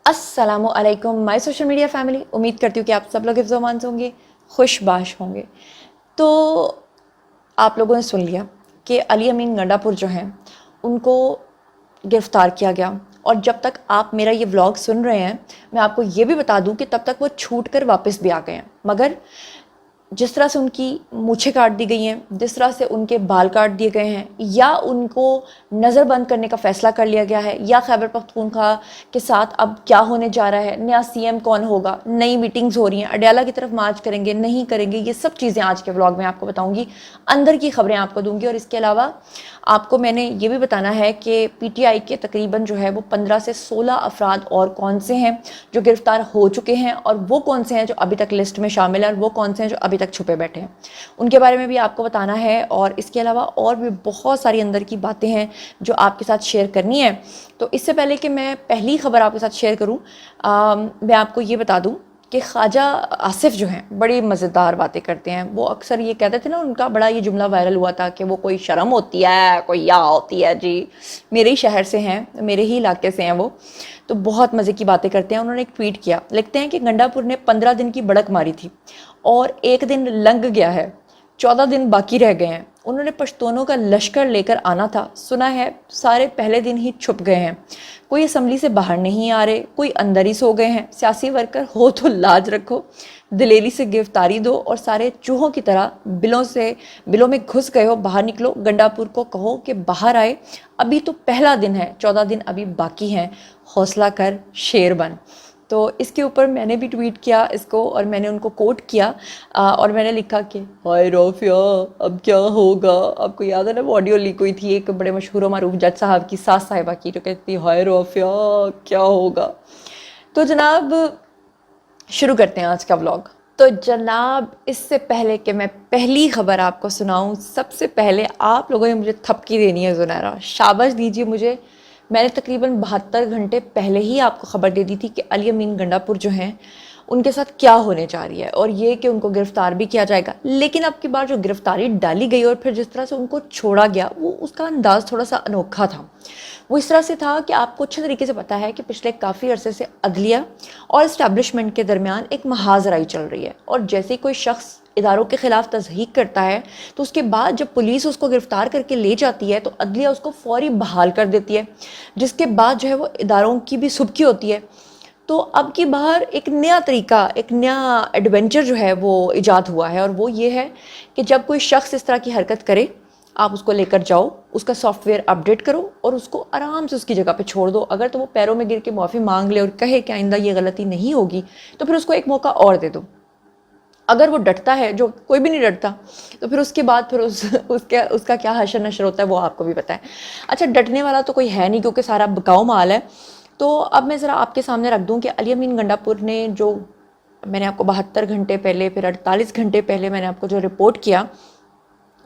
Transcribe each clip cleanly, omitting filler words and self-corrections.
अस्सलामु अलैकुम my social media family. उम्मीद करती हूँ कि आप सब लोग हिफ्ज़ अमान से होंगे, खुशबाश होंगे। तो आप लोगों ने सुन लिया कि अली अमीन गंडापुर जो हैं उनको गिरफ़्तार किया गया, और जब तक आप मेरा ये व्लॉग सुन रहे हैं मैं आपको ये भी बता दूं कि तब तक वो छूट कर वापस भी आ गए हैं। मगर जिस तरह से उनकी मूछें काट दी गई हैं, जिस तरह से उनके बाल काट दिए गए हैं, या उनको नज़रबंद करने का फ़ैसला कर लिया गया है, या खैबर पख्तूनख्वा के साथ अब क्या होने जा रहा है, नया सीएम कौन होगा, नई मीटिंग्स हो रही हैं, अडयाला की तरफ मार्च करेंगे नहीं करेंगे, ये सब चीज़ें आज के व्लॉग में आपको बताऊंगी, अंदर की खबरें आपको दूंगी। और इसके अलावा आपको मैंने ये भी बताना है कि पीटीआई के तकरीबन जो है वो 15 से 16 अफराद और कौन से हैं जो गिरफ़्तार हो चुके हैं, और वो कौन से हैं जो अभी तक लिस्ट में शामिल हैं, और वो कौन से हैं जो अभी तक छुपे बैठे हैं, उनके बारे में भी आपको बताना है। और इसके अलावा और भी बहुत सारी अंदर की बातें हैं जो आपके साथ शेयर करनी है। तो इससे पहले कि मैं पहली खबर आपके साथ शेयर करूं, मैं आपको ये बता दूं कि ख्वाजा आसिफ जो हैं बड़ी मज़ेदार बातें करते हैं। वो अक्सर ये कहते थे ना, उनका बड़ा ये जुमला वायरल हुआ था कि वो कोई शर्म होती है, कोई या होती है जी। मेरे ही शहर से हैं, मेरे ही इलाके से हैं वो, तो बहुत मज़े की बातें करते हैं। उन्होंने एक ट्वीट किया, लिखते हैं कि गंडापुर ने 15 दिन की बढ़क मारी थी और एक दिन लंघ गया है, 14 दिन बाकी रह गए हैं। उन्होंने पश्तूनों का लश्कर लेकर आना था, सुना है सारे पहले दिन ही छुप गए हैं। कोई असम्बली से बाहर नहीं आ रहे, कोई अंदर ही सो गए हैं। सियासी वर्कर हो तो लाज रखो, दिलेरी से गिरफ्तारी दो, और सारे चूहों की तरह बिलों में घुस गए हो, बाहर निकलो। गंडापुर को कहो कि बाहर आए, अभी तो पहला दिन है, 14 दिन अभी बाकी हैं, हौसला कर शेर बन। तो इसके ऊपर मैंने भी ट्वीट किया इसको, और मैंने उनको कोट किया, और मैंने लिखा कि हाय रौफिया अब क्या होगा। आपको याद है ना, वो ऑडियो लीक हुई थी एक बड़े मशहूर मारूफ जज साहब की, सास साहिबा की, जो कहती हाय रौफिया क्या होगा। तो जनाब शुरू करते हैं आज का व्लॉग। तो जनाब इससे पहले कि मैं पहली खबर आपको सुनाऊं, सबसे पहले आप लोगों ने मुझे थपकी देनी है। ज़ुनैरा शाबाश दीजिए मुझे। मैंने तकरीबन 72 घंटे पहले ही आपको खबर दे दी थी कि अली अमीन गंडापुर जो हैं उनके साथ क्या होने जा रही है, और ये कि उनको गिरफ़्तार भी किया जाएगा। लेकिन अब की बार जो गिरफ़्तारी डाली गई और फिर जिस तरह से उनको छोड़ा गया, वो उसका अंदाज़ थोड़ा सा अनोखा था। वो इस तरह से था कि आपको अच्छे तरीके से पता है कि पिछले काफ़ी अरसे से अदलिया और इस्टेब्लिशमेंट के दरमियान एक महाजराई चल रही है, और जैसे कोई शख्स इदारों के ख़िलाफ़ तज़हीक करता है तो उसके बाद जब पुलिस उसको गिरफ़्तार करके ले जाती है तो अदलिया उसको फ़ौरी बहाल कर देती है, जिसके बाद जो है वो इदारों की भी सुबकी होती है। तो अब की बार एक नया तरीका, एक नया एडवेंचर जो है वो इजाद हुआ है, और वो ये है कि जब कोई शख्स इस तरह की हरकत करे, आप उसको लेकर जाओ, उसका सॉफ्टवेयर अपडेट करो और उसको आराम से उसकी जगह पे छोड़ दो। अगर तो वो पैरों में गिर के माफ़ी मांग ले और कहे कि आइंदा ये गलती नहीं होगी, तो फिर उसको एक मौका और दे दो। अगर वो डरता है, जो कोई भी नहीं डरता, तो फिर उसके बाद फिर उसका क्या हशर नशर होता है वो आपको भी पता है। अच्छा, डटने वाला तो कोई है नहीं क्योंकि सारा बिकाऊ माल है। तो अब मैं ज़रा आपके सामने रख दूं कि अली अमीन गंडापुर ने जो, मैंने आपको 72 घंटे पहले, फिर 48 घंटे पहले मैंने आपको जो रिपोर्ट किया,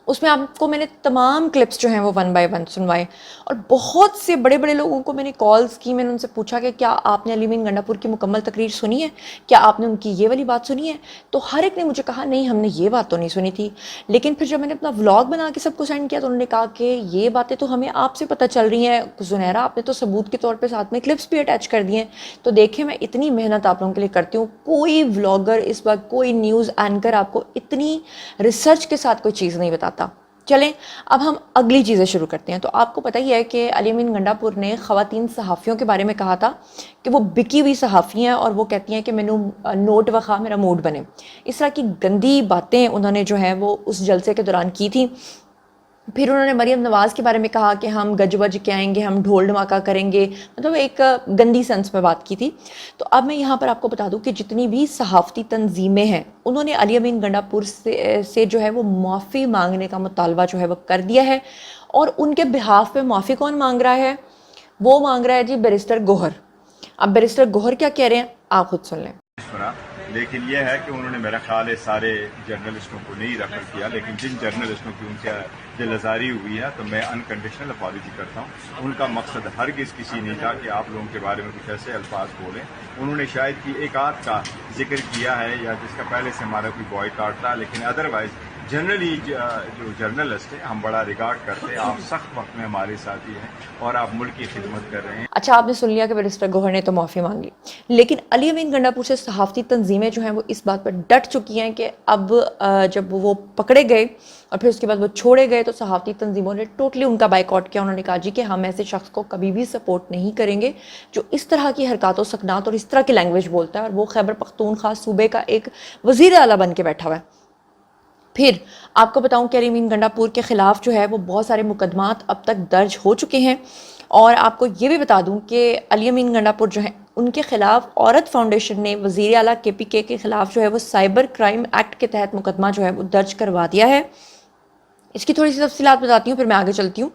उसमें आपको मैंने तमाम क्लिप्स जो हैं वो 1 बाय 1 सुनवाए, और बहुत से बड़े बड़े लोगों को मैंने कॉल्स की। मैंने उनसे पूछा कि क्या आपने अली अमीन गंडापुर की मुकम्मल तकरीर सुनी है, क्या आपने उनकी ये वाली बात सुनी है। तो हर एक ने मुझे कहा नहीं, हमने ये बात तो नहीं सुनी थी। लेकिन फिर जब मैंने अपना व्लॉग बना के सबको सेंड किया तो उन्होंने कहा कि ये बातें तो हमें आपसे पता चल रही हैं ज़ुनैरा, आपने तो सबूत के तौर पर साथ में क्लिप्स भी अटैच कर दिए हैं। तो देखें, मैं इतनी मेहनत आप लोगों के लिए करती हूँ, कोई व्लॉगर इस वक्त, कोई न्यूज़ एंकर आपको इतनी रिसर्च के साथ कोई चीज़ नहीं बताता। चलें अब हम अगली चीज़ें शुरू करते हैं। तो आपको पता ही है कि अली अमीन गंडापुर ने ख़वातीन सहाफ़ियों के बारे में कहा था कि वो बिकी हुई सहाफ़ी हैं, और वो कहती हैं कि मैनू नोट वखा मेरा मूड बने। इस तरह की गंदी बातें उन्होंने जो है वो उस जलसे के दौरान की थी। फिर उन्होंने मरीम नवाज़ के बारे में कहा कि हम गज बज के आएंगे, हम ढोल धमाका करेंगे, मतलब एक गंदी सेंस में बात की थी। तो अब मैं यहाँ पर आपको बता दूँ कि जितनी भी सहाफ़ती तंजीमें हैं उन्होंने अली अमीन गंडापुर से जो है वो माफ़ी मांगने का मुतालबा जो है वो कर दिया है। और उनके बिहाफ पे माफ़ी कौन मांग रहा है? वो मांग रहा है जी बैरिस्टर गोहर। अब बैरिस्टर गोहर क्या कह रहे हैं आप खुद सुन लें। लेकिन यह है कि उन्होंने, मेरा ख्याल है, सारे जर्नलिस्टों को नहीं रेफर किया, लेकिन जिन जर्नलिस्टों की उनके दिलआज़ारी हुई है तो मैं अनकंडीशनल अपॉलॉजी करता हूँ। उनका मकसद हरगिज़ किसी नहीं था कि आप लोगों के बारे में कुछ ऐसे अल्फाज बोलें। उन्होंने शायद कि एक आध का जिक्र किया है या जिसका पहले से हमारा कोई बॉयकॉट था, लेकिन अदरवाइज़ जनरली जो जर्नलिस्ट है हम बड़ा रिगार्ड करते हैं, आप सख्त वक्त में हमारे साथी हैं और आप मुल्क की खिदमत कर रहे हैं। अच्छा, आपने सुन लिया कि बैरिस्टर गौहर ने तो माफ़ी मांग ली, लेकिन अली अमीन गंडापुर से सहाफ़ती तंजीमें जो हैं वो इस बात पर डट चुकी हैं कि अब जब वो पकड़े गए और फिर उसके बाद वो छोड़े गए तो सहाफ़ती तंजीमों ने टोटली उनका बाइकआउट किया। उन्होंने कहा जी कि हम ऐसे शख्स को कभी भी सपोर्ट नहीं करेंगे जो इस तरह की हरकत व सकनात और इस तरह की लैंग्वेज बोलता है, और वो खैबर पख्तूनख्वा सूबे का एक वज़ीर आला बन के बैठा हुआ है। फिर आपको बताऊं कि अली अमीन गंडापुर के ख़िलाफ़ जो है वो बहुत सारे मुकदमात अब तक दर्ज हो चुके हैं, और आपको ये भी बता दूं कि अली अमीन गंडापुर जो है उनके ख़िलाफ़ औरत फाउंडेशन ने वज़ीर आला KPK के ख़िलाफ़ जो है वो साइबर क्राइम एक्ट के तहत मुकदमा जो है वो दर्ज करवा दिया है। इसकी थोड़ी सी तफसीलात बताती हूँ, फिर मैं आगे चलती हूँ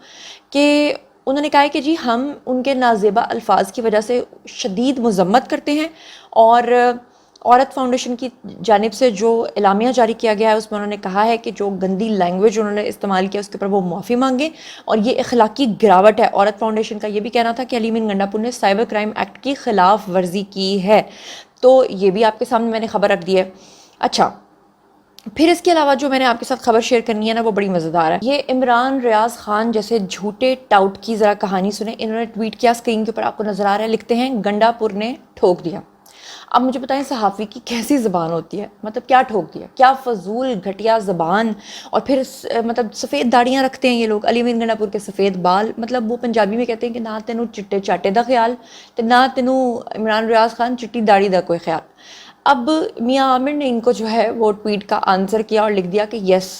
कि उन्होंने कहा है कि जी हम उनके नाज़ेबा अल्फाज की वजह से शदीद मज़म्मत करते हैं, और औरत फाउंडेशन की जानिब से जो एलामिया जारी किया गया है उसमें उन्होंने कहा है कि जो गंदी लैंग्वेज उन्होंने इस्तेमाल किया उसके ऊपर वो माफ़ी मांगे, और ये अखलाकी गिरावट है। औरत फाउंडेशन का ये भी कहना था कि अली अमीन गंडापुर ने साइबर क्राइम एक्ट की ख़िलाफ़ वर्जी की है, तो ये भी आपके सामने मैंने खबर रख दी है। अच्छा, फिर इसके अलावा जो मैंने आपके साथ खबर शेयर करनी है ना वो बड़ी मज़ेदार है। ये इमरान रियाज खान जैसे झूठे टाउट की ज़रा कहानी सुने। इन्होंने ट्वीट किया, स्क्रीन के ऊपर आपको नज़र आ रहा है, लिखते हैं गंडापुर ने ठोक दिया। अब मुझे बताएं सहाफ़ी की कैसी ज़बान होती है, मतलब क्या ठोक दिया, क्या फजूल घटिया ज़बान। और फिर मतलब सफ़ेद दाड़ियाँ रखते हैं ये लोग, अली अमीन गंडापुर के सफ़ेद बाल, मतलब वो पंजाबी में कहते हैं कि ना तेनू चिट्टे चाटे दा ख्याल तो ना तेनू इमरान रियाज खान चिट्टी दाड़ी दा कोई ख्याल। अब मियाँ आमिर ने इनको जो है वो ट्वीट का आंसर किया और लिख दिया कि यस,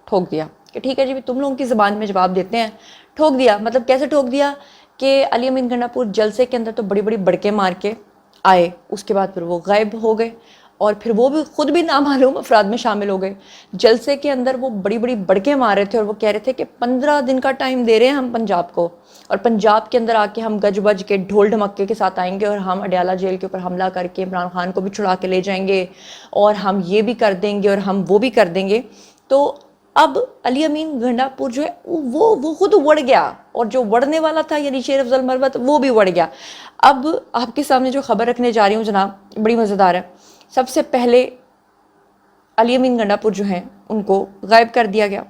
ठोक दिया, कि ठीक है जी तुम लोगों की ज़बान में जवाब देते हैं, ठोक दिया। मतलब कैसे ठोक दिया कि अली अमीन गंडापुर जलसे के अंदर तो बड़ी बड़ी बड़के मार के आए, उसके बाद फिर वो गायब हो गए, और फिर वो भी खुद भी नामालूम अफराद में शामिल हो गए। जलसे के अंदर वो बड़ी बड़ी बड़के मार रहे थे और वो कह रहे थे कि 15 दिन का टाइम दे रहे हैं हम पंजाब को, और पंजाब के अंदर आके हम गज बज के ढोल ढमक्के के साथ आएंगे और हम अडयाला जेल के ऊपर हमला करके इमरान खान को भी छुड़ा के ले जाएंगे, और हम ये भी कर देंगे और हम वो भी कर देंगे। तो अब अली अमीन गंडापुर जो है वो खुद उड़ गया, और जो उड़ने वाला था यानी शेर अफजल मरवत वो भी उड़ गया। अब आपके सामने जो खबर रखने जा रही हूँ जनाब बड़ी मज़ेदार है। सबसे पहले अली अमीन गंडापुर जो हैं उनको गायब कर दिया गया,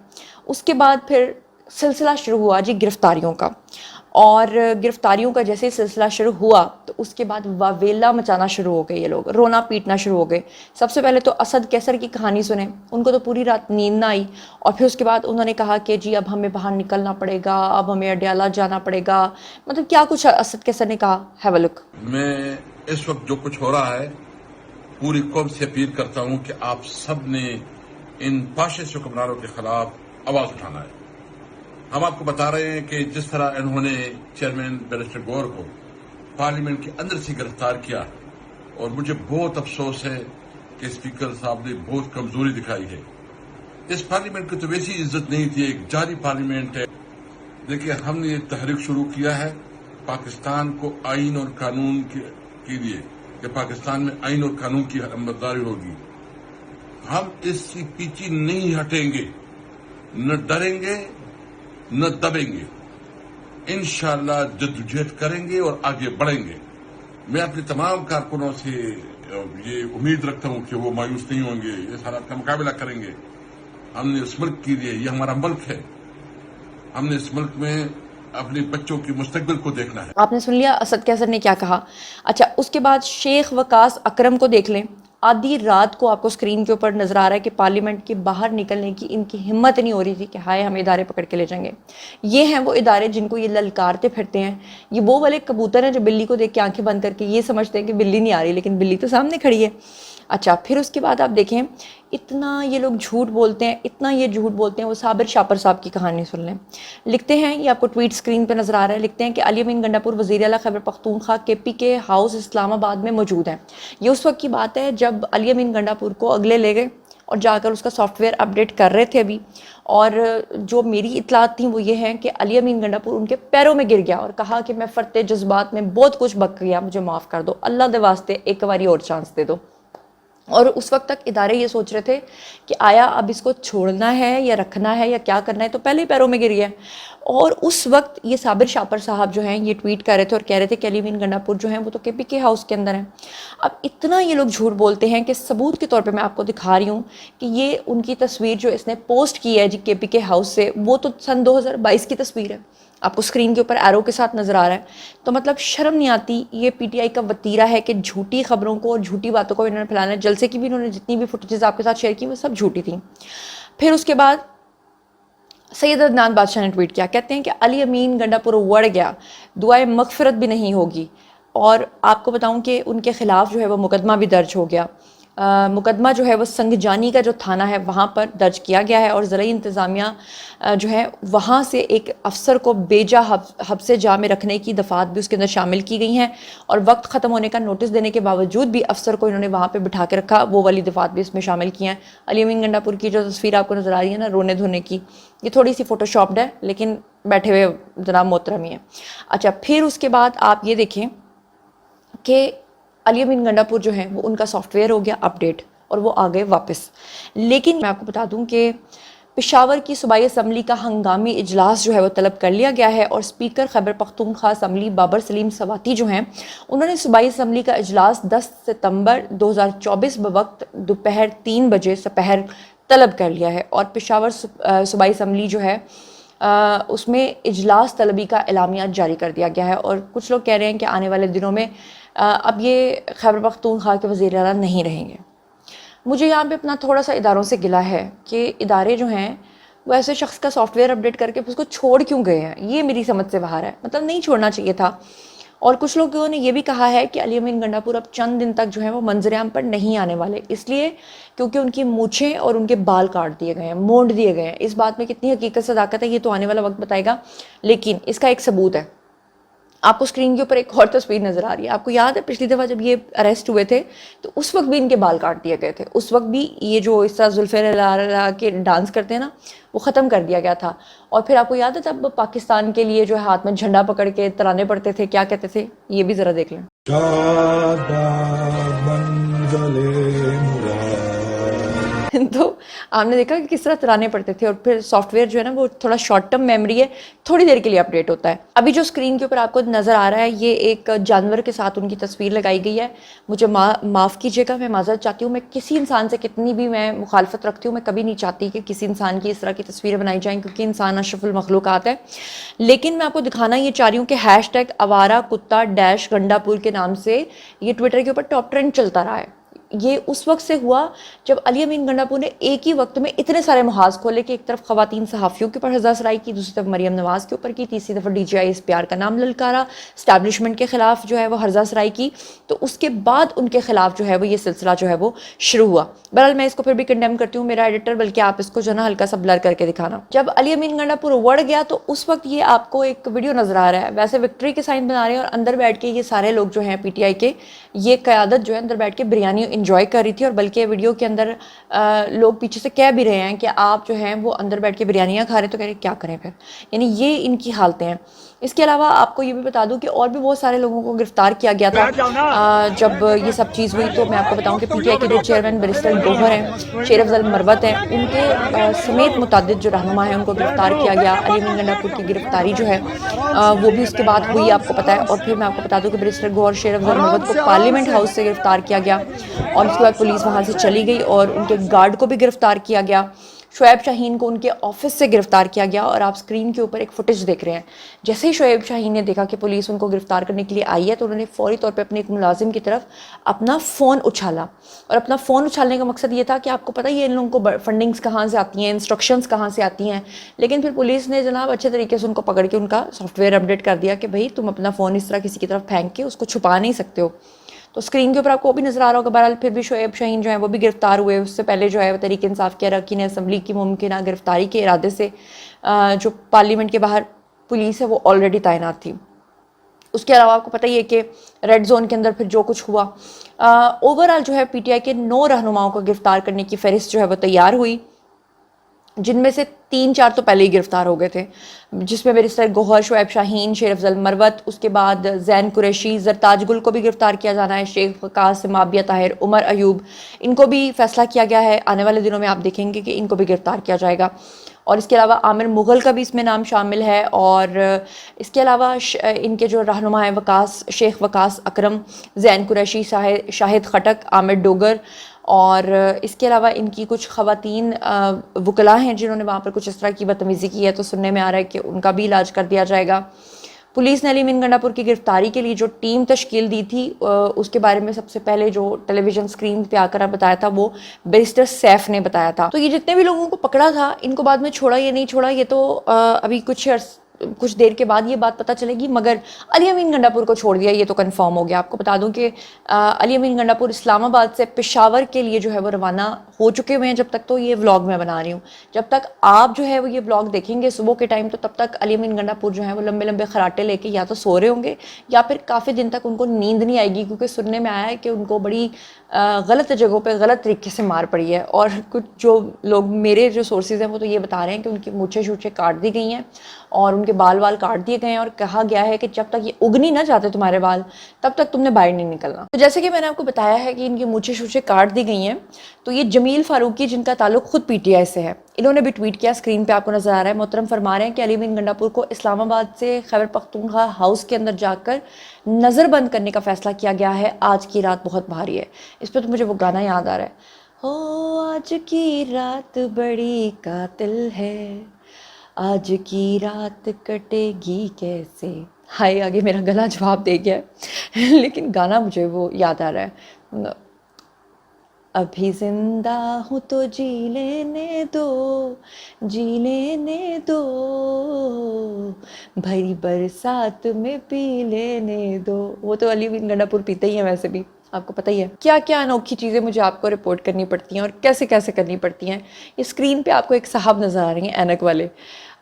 उसके बाद फिर सिलसिला शुरू हुआ जी गिरफ़्तारियों का, और गिरफ़्तारियों का जैसे सिलसिला शुरू हुआ तो उसके बाद वावेला मचाना शुरू हो गए, ये लोग रोना पीटना शुरू हो गए। सबसे पहले तो असद कैसर की कहानी सुने, उनको तो पूरी रात नींद ना आई, और फिर उसके बाद उन्होंने कहा कि जी अब हमें बाहर निकलना पड़ेगा, अब हमें अडयाला जाना पड़ेगा, मतलब क्या कुछ असद कैसर ने कहा, हैव अ लुक। मैं इस वक्त जो कुछ हो रहा है पूरी कौम से अपील करता हूं कि आप सब ने इन फाशिस्ट हुक्मरानों के खिलाफ आवाज उठाना है। हम आपको बता रहे हैं कि जिस तरह इन्होंने चेयरमैन बैरिस्टर गौहर को पार्लियामेंट के अंदर से गिरफ्तार किया, और मुझे बहुत अफसोस है कि स्पीकर साहब ने बहुत कमजोरी दिखाई है। इस पार्लियामेंट की तो वैसी इज्जत नहीं थी, एक जारी पार्लियामेंट है। देखिए, हमने ये तहरीक शुरू किया है पाकिस्तान को आइन और कानून के लिए, कि पाकिस्तान में आइन और कानून की अमलदारी होगी। हम इससे पीछे नहीं हटेंगे, न डरेंगे न दबेंगे, इंशाअल्लाह जद्दोजहद करेंगे और आगे बढ़ेंगे। मैं अपने तमाम कारकुनों से ये उम्मीद रखता हूं कि वो मायूस नहीं होंगे, इस हालात का मुकाबला करेंगे। हमने इस मुल्क के लिए, ये हमारा मुल्क है, हमने इस मुल्क में अपने बच्चों की मुस्तकबिल को देखना है। आपने सुन लिया असद कैसर ने क्या कहा। अच्छा, उसके बाद शेख वकास अकरम को देख लें। आधी रात को आपको स्क्रीन के ऊपर नजर आ रहा है कि पार्लियामेंट के बाहर निकलने की इनकी हिम्मत नहीं हो रही थी कि हाय हम इदारे पकड़ के ले जाएंगे। ये हैं वो इदारे जिनको ये ललकारते फिरते हैं। ये वो वाले कबूतर हैं जो बिल्ली को देख के आंखें बंद करके ये समझते हैं कि बिल्ली नहीं आ रही, लेकिन बिल्ली तो सामने खड़ी है। अच्छा, फिर उसके बाद आप देखें इतना ये लोग झूठ बोलते हैं, इतना ये झूठ बोलते हैं। वो साबिर शापर साहब की कहानी सुन लें। लिखते हैं, ये आपको ट्वीट स्क्रीन पे नज़र आ रहा है, लिखते हैं कि अली अमीन गंडापुर वज़ीर आला खैबर पख्तूनख्वा KPK हाउस इस्लामाबाद में मौजूद हैं। ये उस वक्त की बात है जब अली अमीन गंडापुर को अगले ले गए और जाकर उसका सॉफ्टवेयर अपडेट कर रहे थे अभी। और जो मेरी इतलात थी वो ये है कि अली अमीन गंडापुर उनके पैरों में गिर गया और कहा कि मैं फरते जज्बात में बहुत कुछ बक गया, मुझे माफ़ कर दो, अल्लाह दे वास्ते एक बारी और चांस दे दो। اور اس وقت تک ادارے یہ سوچ رہے تھے کہ آیا اب اس کو چھوڑنا ہے یا رکھنا ہے یا کیا کرنا ہے، تو پہلے ہی پیروں میں گر گیا۔ اور اس وقت یہ صابر شاپر صاحب جو ہیں یہ ٹویٹ کر رہے تھے اور کہہ رہے تھے کہ علی امین گنڈا پور جو ہیں وہ تو KPK ہاؤس کے اندر ہیں۔ اب اتنا یہ لوگ جھوٹ بولتے ہیں کہ ثبوت کے طور پہ میں آپ کو دکھا رہی ہوں کہ یہ ان کی تصویر جو اس نے پوسٹ کی ہے جی KPK ہاؤس سے، وہ تو سن 2022 کی تصویر ہے، آپ کو اسکرین کے اوپر ایرو کے ساتھ نظر آ رہا ہے۔ تو مطلب شرم نہیں آتی، یہ PTI کا وتیرہ ہے کہ جھوٹی خبروں کو اور جھوٹی باتوں کو انہوں نے پھیلانا ہے۔ جلسے کی بھی انہوں نے جتنی بھی فوٹیجز آپ کے ساتھ شیئر کی وہ سب جھوٹی تھیں۔ پھر اس کے بعد سید عدنان بادشاہ نے ٹویٹ کیا، کہتے ہیں کہ علی امین گنڈا پور وڑ گیا، دعائے مغفرت بھی نہیں ہوگی۔ اور آپ کو بتاؤں کہ ان کے خلاف جو ہے وہ مقدمہ بھی درج ہو گیا۔ مقدمہ جو ہے وہ سنگجانی کا جو تھانہ ہے وہاں پر درج کیا گیا ہے، اور زرعی انتظامیہ جو ہے وہاں سے ایک افسر کو بیجا حبس جاء میں رکھنے کی دفعات بھی اس کے اندر شامل کی گئی ہیں، اور وقت ختم ہونے کا نوٹس دینے کے باوجود بھی افسر کو انہوں نے وہاں پہ بٹھا کے رکھا، وہ والی دفعات بھی اس میں شامل کی ہیں۔ علی امین گنڈا پور کی جو تصویر آپ کو نظر آ رہی ہے نا رونے دھونے کی، یہ تھوڑی سی فوٹو شاپڈ ہے لیکن بیٹھے ہوئے جناب محترم ہی ہیں۔ اچھا، پھر اس کے بعد آپ یہ دیکھیں کہ علی امین گنڈا پور جو ہیں وہ ان کا سافٹ ویئر ہو گیا اپڈیٹ اور وہ آ گئے واپس۔ لیکن میں آپ کو بتا دوں کہ پشاور کی صوبائی اسمبلی کا ہنگامی اجلاس جو ہے وہ طلب کر لیا گیا ہے، اور اسپیکر خیبر پختونخوا اسمبلی بابر سلیم سواتی جو ہیں انہوں نے صوبائی اسمبلی کا اجلاس 10 ستمبر 2024 بوقت دوپہر 3 بجے سپہر طلب کر لیا ہے، اور پشاور صوبائی اسمبلی جو ہے اس میں اجلاس طلبی کا اعلامیہ جاری کر دیا گیا ہے، اور کچھ لوگ کہہ رہے ہیں کہ آنے والے دنوں میں اب یہ خیبر پختونخوا کے وزیر اعلیٰ نہیں رہیں گے۔ مجھے یہاں پہ اپنا تھوڑا سا اداروں سے گلہ ہے کہ ادارے جو ہیں وہ ایسے شخص کا سافٹ ویئر اپڈیٹ کر کے اس کو چھوڑ کیوں گئے ہیں، یہ میری سمجھ سے باہر ہے، مطلب نہیں چھوڑنا چاہیے تھا۔ اور کچھ لوگوں نے یہ بھی کہا ہے کہ علی امین گنڈا پور اب چند دن تک جو ہے وہ منظر عام پر نہیں آنے والے، اس لیے کیونکہ ان کی مونچھیں اور ان کے بال کاٹ دیے گئے ہیں، مونڈ دیے گئے ہیں۔ اس بات میں کتنی حقیقت صداقت ہے یہ تو آنے والا وقت بتائے گا، لیکن اس کا ایک ثبوت ہے۔ آپ کو اسکرین کے اوپر ایک اور تصویر نظر آ رہی ہے، آپ کو یاد ہے پچھلی دفعہ جب یہ اریسٹ ہوئے تھے تو اس وقت بھی ان کے بال کاٹ دیے گئے تھے، اس وقت بھی یہ جو اس طرح زلفے لہرا کے ڈانس کرتے ہیں نا وہ ختم کر دیا گیا تھا۔ اور پھر آپ کو یاد ہے تب پاکستان کے لیے جو ہے ہاتھ میں جھنڈا پکڑ کے ترانے پڑتے تھے، کیا کہتے تھے، یہ بھی ذرا دیکھ لیں۔ تو آپ نے دیکھا کہ کس طرح ترانے پڑتے تھے، اور پھر سافٹ ویئر جو ہے نا وہ تھوڑا شارٹ ٹرم میموری ہے، تھوڑی دیر کے لیے اپڈیٹ ہوتا ہے۔ ابھی جو اسکرین کے اوپر آپ کو نظر آ رہا ہے یہ ایک جانور کے ساتھ ان کی تصویر لگائی گئی ہے۔ مجھے معاف کیجیے گا، میں معذرت چاہتی ہوں، میں کسی انسان سے کتنی بھی میں مخالفت رکھتی ہوں، میں کبھی نہیں چاہتی کہ کسی انسان کی اس طرح کی تصویریں بنائی جائیں، کیونکہ انسان اشرف المخلوقات ہے۔ لیکن میں آپ کو دکھانا یہ چاہ رہی ہوں کہ #آوارہ کتا گنڈا پور کے نام سے یہ ٹویٹر کے اوپر ٹاپ ٹرینڈ چلتا رہا ہے۔ یہ اس وقت سے ہوا جب علی امین گنڈا پور نے ایک ہی وقت میں اتنے سارے محاذ کھولے کہ ایک طرف خواتین صحافیوں کے اوپر ہرزہ سرائی کی، دوسری طرف مریم نواز کے اوپر کی، تیسری دفعہ DGI SPR کا نام للکارا، اسٹیبلشمنٹ کے خلاف جو ہے وہ ہرزہ سرائی کی، تو اس کے بعد ان کے خلاف جو ہے وہ یہ سلسلہ جو ہے وہ شروع ہوا۔ بہرحال میں اس کو پھر بھی کنڈیم کرتی ہوں، میرا ایڈیٹر، بلکہ آپ اس کو جو ہے نا ہلکا سا بلر کر کے دکھانا۔ جب علی امین گنڈا پور وڑ گیا تو اس وقت یہ آپ کو ایک ویڈیو نظر آ رہا ہے، ویسے وکٹری کے سائن بنا رہے ہیں، اور اندر بیٹھ کے یہ سارے لوگ جو ہیں PTI کے، یہ قیادت جو ہے اندر بیٹھ کے بریانی انجوائے کر رہی تھی، اور بلکہ ویڈیو کے اندر لوگ پیچھے سے کہہ بھی رہے ہیں کہ آپ جو ہیں وہ اندر بیٹھ کے بریانیاں کھا رہے ہیں، تو کہہ رہے کیا کریں پھر، یعنی یہ ان کی حالتیں ہیں۔ اس کے علاوہ آپ کو یہ بھی بتا دوں کہ اور بھی بہت سارے لوگوں کو گرفتار کیا گیا تھا جب یہ سب چیز ہوئی۔ تو میں آپ کو بتاؤں کہ PTI کے جو چیئرمین بیرسٹر گوہر ہیں، شیر افضل مروت ہیں، ان کے سمیت متعدد جو رہنما ہیں ان کو گرفتار کیا گیا۔ علی امین گنڈا پور کی گرفتاری جو ہے وہ بھی اس کے بعد ہوئی، آپ کو پتہ ہے۔ اور پھر میں آپ کو بتا دوں کہ بیرسٹر گوہر، شیر افضل مروت کو پارلیمنٹ ہاؤس سے گرفتار کیا گیا، اور اس کے بعد پولیس وہاں سے چلی گئی، اور ان کے گارڈ کو بھی گرفتار کیا گیا۔ شعیب شاہین کو ان کے آفس سے گرفتار کیا گیا، اور آپ سکرین کے اوپر ایک فوٹیج دیکھ رہے ہیں۔ جیسے ہی شعیب شاہین نے دیکھا کہ پولیس ان کو گرفتار کرنے کے لیے آئی ہے تو انہوں نے فوری طور پہ اپنے ایک ملازم کی طرف اپنا فون اچھالا، اور اپنا فون اچھالنے کا مقصد یہ تھا کہ آپ کو پتہ ہے ان لوگوں کو فنڈنگز کہاں سے آتی ہیں، انسٹرکشنز کہاں سے آتی ہیں، لیکن پھر پولیس نے جناب اچھے طریقے سے ان کو پکڑ کے ان کا سافٹ ویئر اپڈیٹ کر دیا کہ بھائی تم اپنا فون اس طرح کسی کی طرف پھینک کے اس کو چھپا نہیں سکتے ہو۔ تو اسکرین کے اوپر آپ کو بھی نظر آ رہا ہوگا۔ بہرحال پھر بھی شعیب شاہین جو ہیں وہ بھی گرفتار ہوئے، اس سے پہلے جو ہے وہ تحریک انصاف کے اراکین اسمبلی کی ممکنہ گرفتاری کے ارادے سے جو پارلیمنٹ کے باہر پولیس ہے وہ آلریڈی تعینات تھی۔ اس کے علاوہ آپ کو پتہ ہی ہے کہ ریڈ زون کے اندر پھر جو کچھ ہوا، اوورآل جو ہے PTI کے 9 رہنماؤں کو گرفتار کرنے کی فہرست جو ہے وہ تیار ہوئی، جن میں سے 3-4 تو پہلے ہی گرفتار ہو گئے تھے، جس میں بیرسٹر گوہر، شعیب شاہین، شیر افضل مروت، اس کے بعد زین قریشی، زرتاج گل کو بھی گرفتار کیا جانا ہے، شیخ قاسم، عابیہ طاہر، عمر ایوب، ان کو بھی فیصلہ کیا گیا ہے، آنے والے دنوں میں آپ دیکھیں گے کہ ان کو بھی گرفتار کیا جائے گا۔ اور اس کے علاوہ عامر مغل کا بھی اس میں نام شامل ہے، اور اس کے علاوہ ان کے جو رہنما ہیں شیخ وقاص اکرم، زین قریشی، شاہد خٹک، عامر ڈوگر، اور اس کے علاوہ ان کی کچھ خواتین وکلاء ہیں جنہوں نے وہاں پر کچھ اس طرح کی بدتمیزی کی ہے، تو سننے میں آ رہا ہے کہ ان کا بھی علاج کر دیا جائے گا۔ پولیس نے علی امین گنڈا پور کی گرفتاری کے لیے جو ٹیم تشکیل دی تھی، اس کے بارے میں سب سے پہلے جو ٹیلی ویژن اسکرین پہ آ کر بتایا تھا وہ بیرسٹر سیف نے بتایا تھا۔ تو یہ جتنے بھی لوگوں کو پکڑا تھا، ان کو بعد میں چھوڑا یا نہیں چھوڑا یہ تو ابھی کچھ دیر کے بعد یہ بات پتہ چلے گی، مگر علی امین گنڈا پور کو چھوڑ دیا یہ تو کنفرم ہو گیا۔ آپ کو بتا دوں کہ علی امین گنڈا پور اسلام آباد سے پشاور کے لیے جو ہے وہ روانہ ہو چکے ہوئے ہیں جب تک، تو یہ ولاگ میں بنا رہی ہوں، جب تک آپ جو ہے وہ یہ ولاگ دیکھیں گے صبح کے ٹائم، تو تب تک علی امین گنڈا پور جو ہے وہ لمبے لمبے خراٹے لے کے یا تو سو رہے ہوں گے یا پھر کافی دن تک ان کو نیند نہیں آئے گی، کیونکہ سننے میں آیا ہے کہ ان کو بڑی غلط جگہوں پہ غلط طریقے سے مار پڑی ہے، اور کچھ جو لوگ میرے جو سورسز ہیں وہ تو یہ بتا رہے ہیں کہ ان کی مونچھیں شوچھیں کاٹ دی گئی ہیں اور ان کے بال کاٹ دیے گئے ہیں، اور کہا گیا ہے کہ جب تک یہ اگ نہیں نہ جاتے تمہارے بال تب تک تم نے باہر نہیں نکلنا۔ تو جیسے کہ میں نے آپ کو بتایا ہے کہ ان کی مونچھیں شوچھیں کاٹ دی گئی ہیں، تو یہ جمیل فاروقی جن کا تعلق خود پی ٹی آئی سے ہے، انہوں نے بھی ٹویٹ کیا، اسکرین پہ آپ کو نظر آ رہا ہے۔ محترم فرما رہے ہیں کہ علی امین گنڈا پور کو اسلام آباد سے خیبر پختونخوا ہاؤس کے اندر جا کر نظر بند کرنے کا فیصلہ کیا گیا ہے، آج کی رات بہت بھاری ہے۔ اس پہ تو مجھے وہ گانا یاد آ رہا ہے، ہو آج کی رات بڑی قاتل ہے، آج کی رات کٹے گی کیسے، ہائے آگے میرا گلا جواب دے گیا ہے لیکن گانا مجھے وہ یاد آ رہا ہے، ابھی زندہ ہوں تو جی لینے دو، جی لینے دو، بھری برسات میں پی لینے دو۔ وہ تو علی امین گنڈا پور پیتے ہی ہیں ویسے بھی، آپ کو پتہ ہی ہے کیا کیا انوکھی چیزیں مجھے آپ کو رپورٹ کرنی پڑتی ہیں اور کیسے کیسے کرنی پڑتی ہیں۔ اسکرین پہ آپ کو ایک صاحب نظر آ رہے ہیں اینک والے۔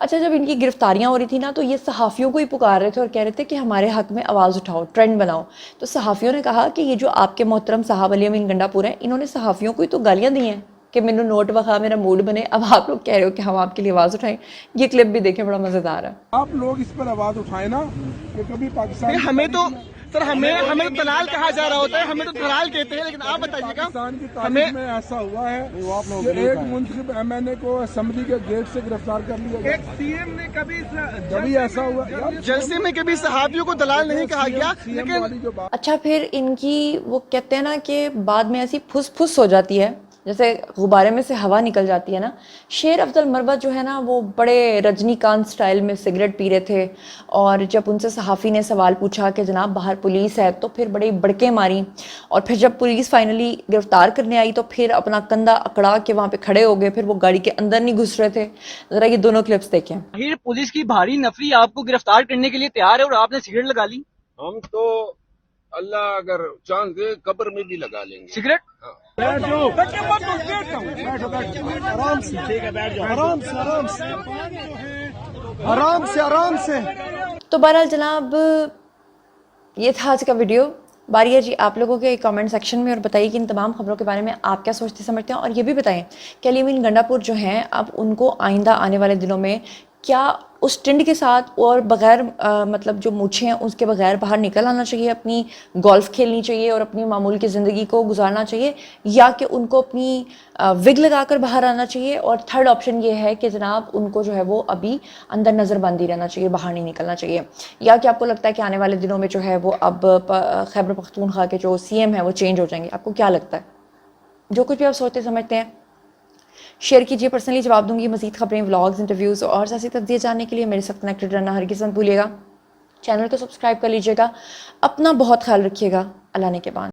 اچھا، جب ان کی گرفتاریاں ہو رہی تھی نا تو یہ صحافیوں کو ہی پکار رہے تھے اور کہہ رہے تھے کہ ہمارے حق میں آواز اٹھاؤ، ٹرینڈ بناؤ۔ تو صحافیوں نے کہا کہ یہ جو آپ کے محترم صاحب علی امین گنڈا پور ہیں، انہوں نے صحافیوں کو ہی تو گالیاں دی ہیں کہ مینوں نوٹ وکھا، میرا موڈ بنے، اب آپ لوگ کہہ رہے ہو کہ ہم آپ کے لیے آواز اٹھائیں۔ یہ کلپ بھی دیکھیں، بڑا مزیدار ہے۔ آپ لوگ اس پر آواز اٹھائیں نا کہ کبھی پاکستان ہمیں تو سر ہمیں تو دلال کہا جا رہا ہوتا ہے، ہمیں تو دلال کہتے ہیں، لیکن آپ بتائیے گا پاکستان کی تاریخ میں ایسا ہوا ہے کہ ایک منتخب ایم این اے کو اسمبلی کے گیٹ سے گرفتار کر لیا گیا۔ ایک سی ایم نے کبھی ایسا ہوا جلسے میں کبھی صحافیوں کو دلال نہیں کہا گیا، لیکن اچھا، پھر ان کی وہ کہتے ہیں نا کہ بعد میں ایسی پھس پھس ہو جاتی ہے جیسے غبارے میں سے ہوا نکل جاتی ہے نا۔ شیر افضل مروت جو ہے نا وہ بڑے رجنی کانت سٹائل میں سگریٹ پی رہے تھے، اور جب ان سے صحافی نے سوال پوچھا کہ جناب باہر پولیس ہے، تو پھر بڑی بڑکیں ماری، اور پھر جب پولیس فائنلی گرفتار کرنے آئی تو پھر اپنا کندھا اکڑا کے وہاں پہ کھڑے ہو گئے، پھر وہ گاڑی کے اندر نہیں گھس رہے تھے۔ ذرا یہ دونوں کلپس دیکھیں۔ پولیس کی بھاری نفری آپ کو گرفتار کرنے کے لیے تیار ہے اور آپ نے سگریٹ لگا لی۔ ہم تو اللہ اگر چانس دے قبر میں بھی لگا لیں گے سگریٹ آرام سے تو بہرحال جناب یہ تھا آج کا ویڈیو۔ باری ہے جی آپ لوگوں کے کامنٹ سیکشن میں، اور بتائیے کہ ان تمام خبروں کے بارے میں آپ کیا سوچتے سمجھتے ہیں، اور یہ بھی بتائیں کہ علی امین گنڈا پور جو ہیں اب ان کو آئندہ آنے والے دنوں میں کیا اس ٹنڈ کے ساتھ اور بغیر مطلب جو مونچھیں ہیں اس کے بغیر باہر نکل آنا چاہیے، اپنی گولف کھیلنی چاہیے اور اپنی معمول کی زندگی کو گزارنا چاہیے، یا کہ ان کو اپنی وگ لگا کر باہر آنا چاہیے، اور تھرڈ آپشن یہ ہے کہ جناب ان کو جو ہے وہ ابھی اندر نظر بندی رہنا چاہیے، باہر نہیں نکلنا چاہیے، یا کہ آپ کو لگتا ہے کہ آنے والے دنوں میں جو ہے وہ اب خیبر پختونخوا کے جو سی ایم ہیں وہ چینج ہو جائیں گے؟ آپ کو کیا لگتا ہے؟ جو کچھ بھی آپ سوچتے سمجھتے ہیں شیئر کیجیے، پرسنلی جواب دوں گی۔ مزید خبریں، ولاگز، انٹرویوز اور سیاسی تجزیے جاننے کے لیے میرے ساتھ کنیکٹڈ رہنا ہرگز مت بھولیے گا۔ چینل کو سبسکرائب کر لیجیے گا۔ اپنا بہت خیال رکھیے گا۔ اللہ نے کے بعد